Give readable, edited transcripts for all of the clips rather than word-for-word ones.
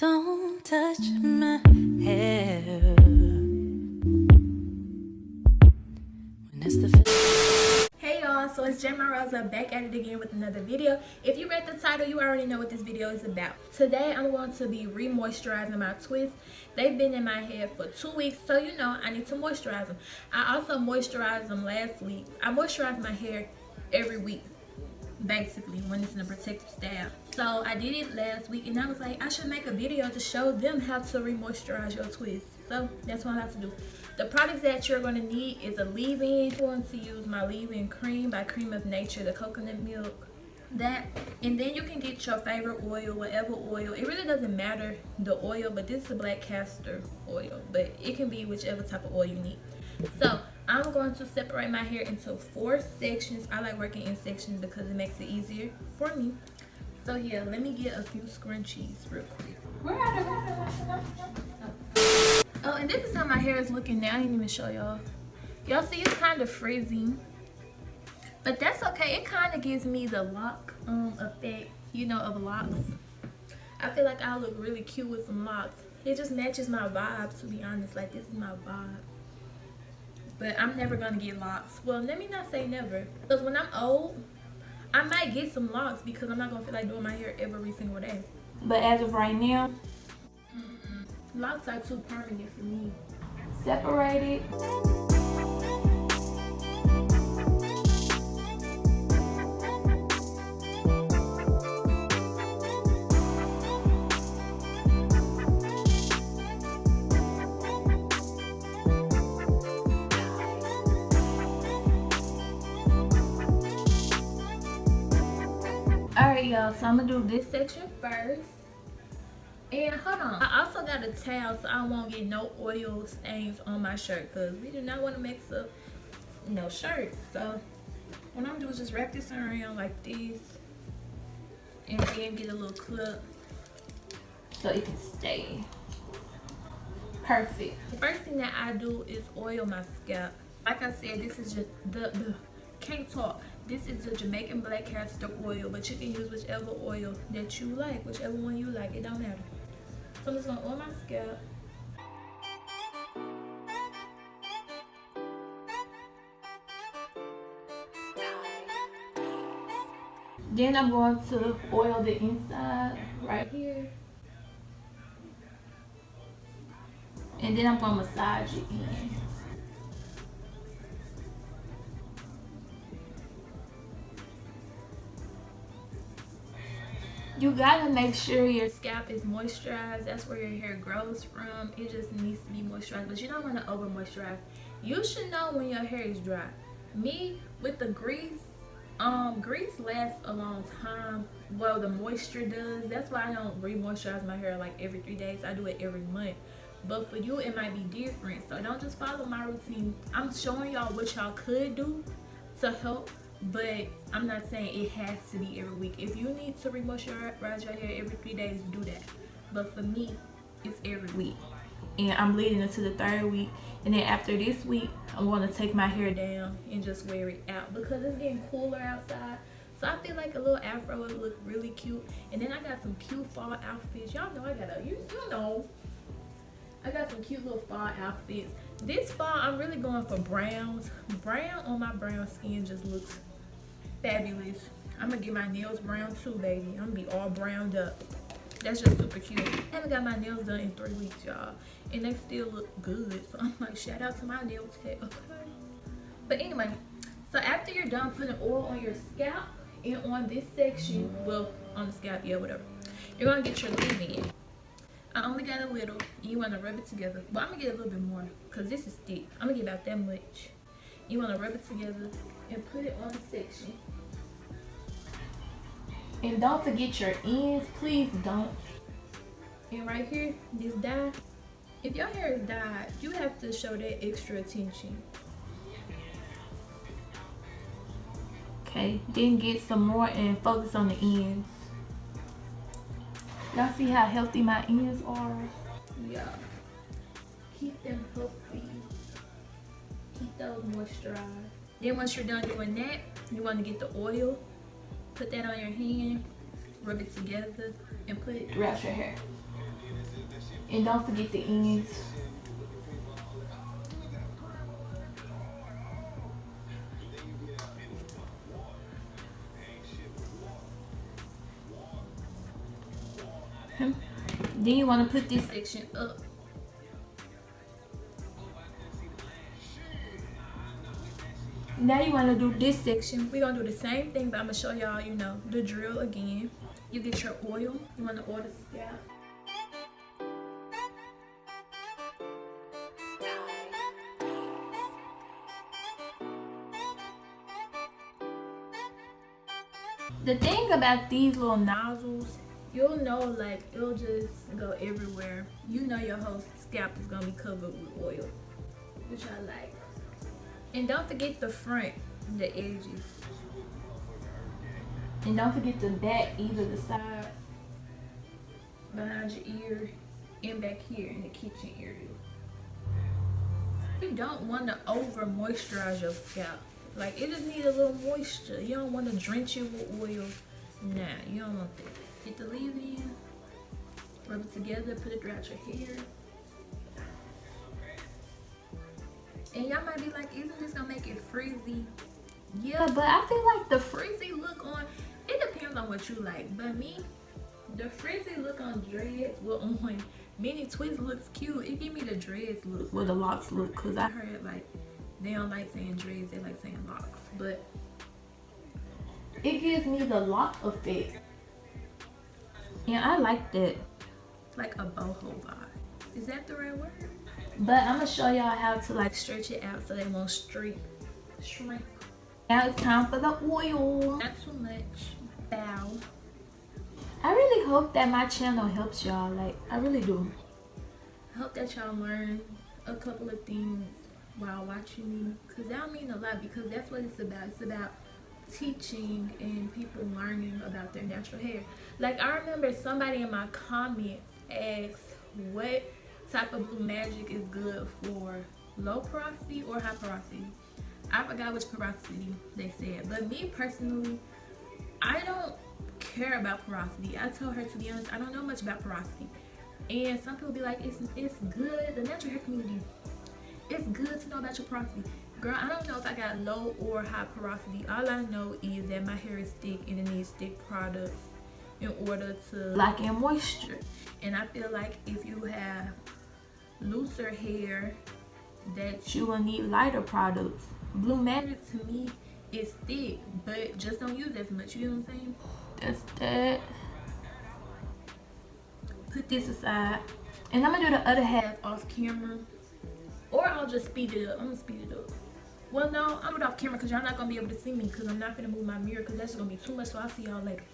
Don't touch my hair when it's the Hey y'all, so it's jmonrosa back at it again with another video. If you read the title, you already know what this video is about. Today I'm going to be re-moisturizing my twists. They've been in my hair for 2 weeks, so you know I need to moisturize them. I also moisturized them last week. I moisturize my hair every week, basically, when it's in a protective style. So I did it last week and I was like, I should make a video to show them how to re-moisturize your twists. So that's what I'm about to do. The products that you're going to need is a leave-in. I'm going to use my leave-in cream by Cream of Nature, the coconut milk. That, and then you can get your favorite oil, whatever oil. It really doesn't matter the oil, but this is a black castor oil, but it can be whichever type of oil you need. So I'm going to separate my hair into 4 sections. I like working in sections because it makes it easier for me. So yeah, let me get a few scrunchies real quick. Oh, and this is how my hair is looking now. I didn't even show y'all. Y'all see it's kind of freezing, but that's okay. It kind of gives me the lock effect, you know, of locks. I feel like I look really cute with some locks. It just matches my vibe, to be honest. Like, this is my vibe. But I'm never gonna get locks. Well, let me not say never, because when I'm old, I might get some locks because I'm not gonna feel like doing my hair every single day. But as of right now, locks are too permanent for me. Separate it. Alright y'all, so I'm gonna do this section first. And hold on, I also got a towel so I won't get no oil stains on my shirt, because we do not want to mix up no shirt. So what I'm gonna do is just wrap this around like this and then get a little clip so it can stay perfect. The first thing that I do is oil my scalp. Like I said, this is just the can't talk. This is the Jamaican black castor oil, but you can use whichever oil that you like, whichever one you like, it don't matter. So I'm just gonna oil my scalp. Then I'm going to oil the inside right here. And then I'm gonna massage it in. You gotta make sure your scalp is moisturized. That's where your hair grows from. It just needs to be moisturized, but you don't want to over moisturize. You should know when your hair is dry. Me, with the grease, grease lasts a long time. Well, the moisture does. That's why I don't re-moisturize my hair like every 3 days. I do it every month. But for you, it might be different. So don't just follow my routine. I'm showing y'all what y'all could do to help, but I'm not saying it has to be every week. If you need to re-moisturize your hair every 3 days, do that. But for me, it's every week. And I'm leading into the 3rd week. And then after this week, I'm going to take my hair down and just wear it out because it's getting cooler outside. So I feel like a little afro would look really cute. And then I got some cute fall outfits. Y'all know I got a, you know, I got some cute little fall outfits. This fall, I'm really going for browns. Brown on my brown skin just looks fabulous. I'm gonna get my nails brown too, baby. I'm gonna be all browned up. That's just super cute. I haven't got my nails done in 3 weeks, y'all, and they still look good. So I'm like, shout out to my nail tech, okay? But anyway, so after you're done putting oil on your scalp and on this section, well, on the scalp, yeah, whatever, you're gonna get your leave-in. I only got a little. You want to rub it together. But I'm going to get a little bit more because this is thick. I'm going to get about that much. You want to rub it together and put it on the section. And don't forget your ends. Please don't. And right here, this dye. If your hair is dyed, you have to show that extra attention. Okay, then get some more and focus on the ends. Y'all see how healthy my ends are? Yeah. Keep them healthy. Keep those moisturized. Then once you're done doing that, you want to get the oil. Put that on your hand. Rub it together and put it throughout your hair. And don't forget the ends. Then you want to put this section up. Now you want to do this section. We're going to do the same thing, but I'm going to show y'all, you know, the drill again. You get your oil. You want to oil the scalp. The thing about these little nozzles, you'll know, like, it'll just go everywhere. You know your whole scalp is going to be covered with oil, which I like. And don't forget the front, the edges. And don't forget the back, either the side, behind your ear, and back here in the kitchen area. You don't want to over moisturize your scalp. Like, it just needs a little moisture. You don't want to drench it with oil. Nah, you don't want that. Get the leave-in, rub it together, put it throughout your hair. And y'all might be like, isn't this gonna make it frizzy? Yeah, but I feel like the frizzy look on, it depends on what you like. But me, the frizzy look on dreads, well, on mini twists looks cute. It give me the dreads look, well, the locks look, because I heard like they don't like saying dreads, they like saying locks. But it gives me the lock effect. And I like that. Like a boho vibe. Is that the right word? But I'm gonna show y'all how to like stretch it out so they won't shrink. Now it's time for the oil. Not too much. Bow. I really hope that my channel helps y'all. Like, I really do. I hope that y'all learn a couple of things while watching me, because that'll mean a lot, because that's what it's about. It's about teaching and people learning about their natural hair. Like, I remember somebody in my comments asked what type of Blue Magic is good for low porosity or high porosity. I forgot which porosity they said, but me personally, I don't care about porosity. I told her, to be honest, I don't know much about porosity. And some people be like, it's good, the natural hair community, it's good to know about your porosity. Girl, I don't know if I got low or high porosity. All I know is that my hair is thick and it needs thick products in order to lock in moisture. And I feel like if you have looser hair, that you will need lighter products. Blue Magic to me is thick, but just don't use as much. You know what I'm saying? That's that. Put this aside, and I'm gonna do the other half off camera, or I'll just speed it up. I'm gonna speed it up. Well, no, I'm gonna do it off camera because y'all not gonna be able to see me, because I'm not gonna move my mirror, because that's gonna be too much. So I'll see y'all later.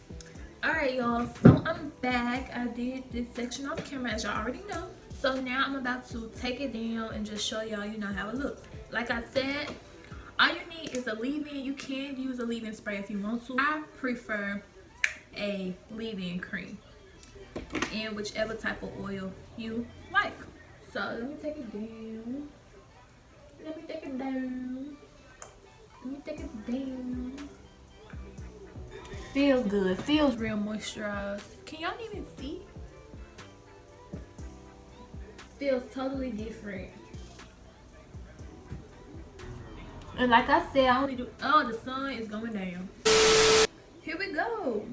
All right, y'all. So I'm back. I did this section off camera, as y'all already know. So now I'm about to take it down and just show y'all, you know, how it looks. Like I said, all you need is a leave-in. You can use a leave-in spray if you want to. I prefer a leave-in cream and whichever type of oil you like. So let me take it down. Let me take it down. Let me take it down. Feels good. Feels real moisturized. Can y'all even see? Feels totally different. And like I said, I only do, oh, the sun is going down. Here we go.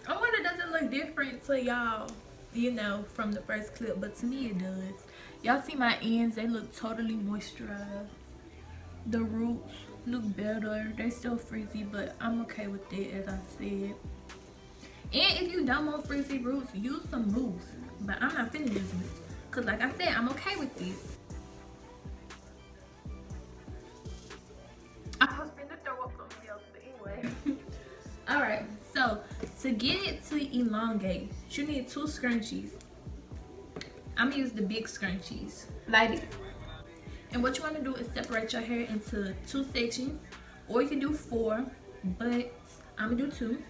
I wonder, does it look different to y'all, you know, from the first clip? But to me it does. Y'all see my ends, they look totally moisturized. The roots look better. They're still frizzy, but I'm okay with it, as I said. And if you don't want frizzy roots, use some mousse. But I'm not finna use mousse, because like I said, I'm okay with this. I was finna throw up something else, but anyway. Alright, so to get it to elongate, you need 2 scrunchies. I'm gonna use the big scrunchies, like this. And what you want to do is separate your hair into 2 sections, or you can do 4, but I'm gonna do 2.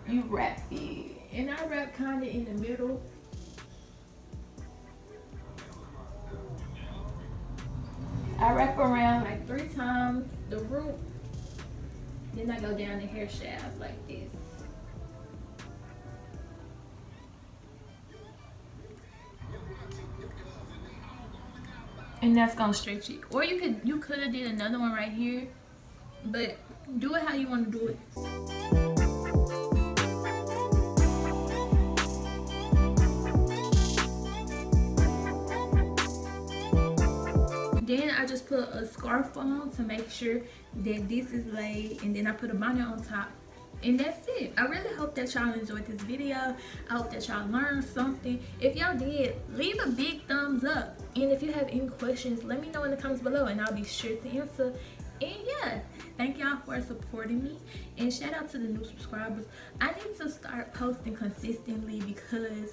You wrap it, and I wrap kind of in the middle. I wrap around like 3 times the root, then I go down the hair shaft like this. and that's gonna stretch it. Or you could have did another one right here, but do it how you want to do it. Then I just put a scarf on to make sure that this is laid, and then I put a bonnet on top, and that's it. I really hope that y'all enjoyed this video. I hope that y'all learned something. If y'all did, leave a big thumbs up, and if you have any questions, let me know in the comments below and I'll be sure to answer. And yeah, thank y'all for supporting me, and shout out to the new subscribers. I need to start posting consistently, because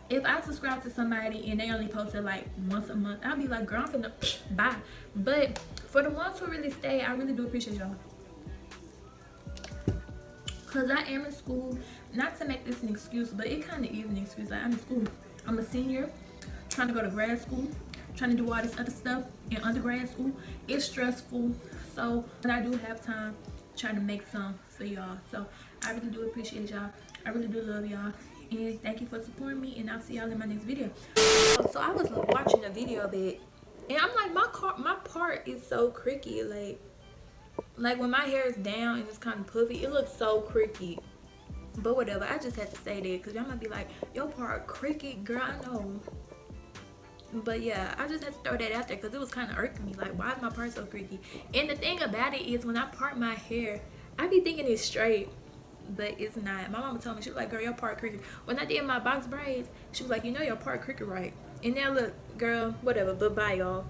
if I subscribe to somebody and they only post it like once a month, I'll be like, girl, I'm finna bye. But for the ones who really stay, I really do appreciate y'all, because I am in school. Not to make this an excuse, but it kind of is an excuse. Like, I'm in school, I'm a senior, trying to go to grad school, trying to do all this other stuff in undergrad school. It's stressful, so when I do have time, trying to make some for y'all. So I really do appreciate y'all. I really do love y'all, and thank you for supporting me, and I'll see y'all in my next video. So I was watching a video of it, and I'm like, my part is so creaky. Like when my hair is down and it's kind of puffy, it looks so creaky. But whatever, I just had to say that, because y'all might be like, your part creaky. Girl, I know. But yeah, I just had to throw that out there, because it was kind of irking me. Like, why is my part so creaky? And the thing about it is, when I part my hair, I be thinking it's straight, but it's not. My mama told me, she was like, girl, your part crooked. When I did my box braids, she was like, you know your part crooked, right? And now look, girl, whatever. But bye, y'all.